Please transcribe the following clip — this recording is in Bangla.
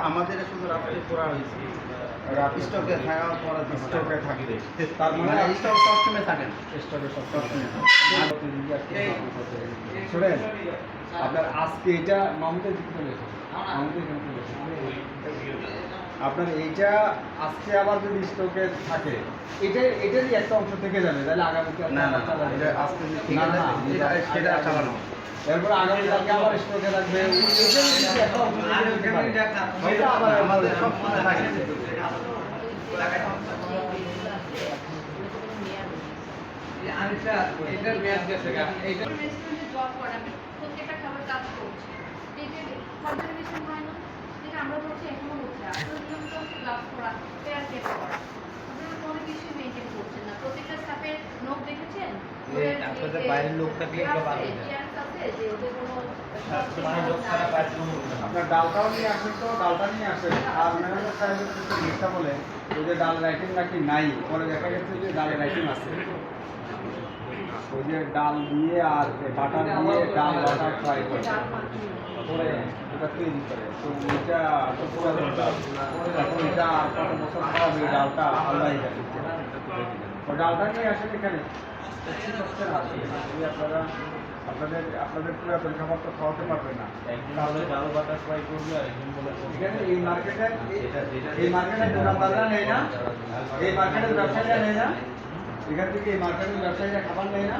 আমাদের শুধু রাত্রে করা হয়েছে স্টকে থাকার পরে স্টকে থাকবে তার মানে স্টক সবসময় থাকেন স্টকে সবসময় শুনেন আপনার আজকে এটা মামুদের দিকে চলে এসেছে মামুদের এখানে চলে এসেছে আপনার এইটা আজকে আবার যদি স্টকে থাকে এটারই একটা অংশ থেকে যাবে তাহলে আগামীতে না না আজকে সেটা চালানো এরপর আগামীকালকে আবার স্টকে থাকবে এটারই একটা অংশ থেকে সেটা আবার আমাদের সব সময় থাকে এটার মেয়াদ গেছে গা এইটা রেস্টুরেন্টে জব করে আমি প্রত্যেকটা খাবার কাজ করছি এটা কনজারভেশন হয় না যেটা আমরা বলছি এখনো হচ্ছে আসলে নিয়মটা হচ্ছে গ্লাভস পরা ফেয়ার কেপ করা আপনারা কোনো কিছু মেনটেন করছেন না প্রত্যেকটা স্টাফের নোট দেখেছেন আপনাদের বাইরের লোক থাকলে এটা পারবে না চেয়ার আছে যে ওদের কোনো মানে লোক ছাড়া কাজ কোনো আপনার ডালটাও নিয়ে আসেন তো ডালটা নিয়ে আসেন আর ম্যানেজার সাহেবের কিছু লিখটা বলে ওই যে ডাল রাইটিং নাকি নাই পরে দেখা গেছে যে ডাল রাইটিং আছে ওই যে ডাল দিয়ে আর বাটার দিয়ে ডাল বাটার ফ্রাই করে পরে ওটা তৈরি করে তো ওইটা তো পুরাতন ডাল এখন এটা আর কত বছর পর ওই ডালটা আল্লাহ জানে ওই ডালটা নিয়ে আসেন এখানে আপনারা আপনাদের পুরাতন খাবার তো খাওয়াতে পারবে না তাহলে ডাল বাটার ফ্রাই করবে আর একদিন বলে এখানে এই মার্কেটে দোকানদাররা নেই না এই মার্কেটের ব্যবসায়ীরা নেই না এখান থেকে এই মার্কেটের ব্যবসায়ীরা খাবার নেয় না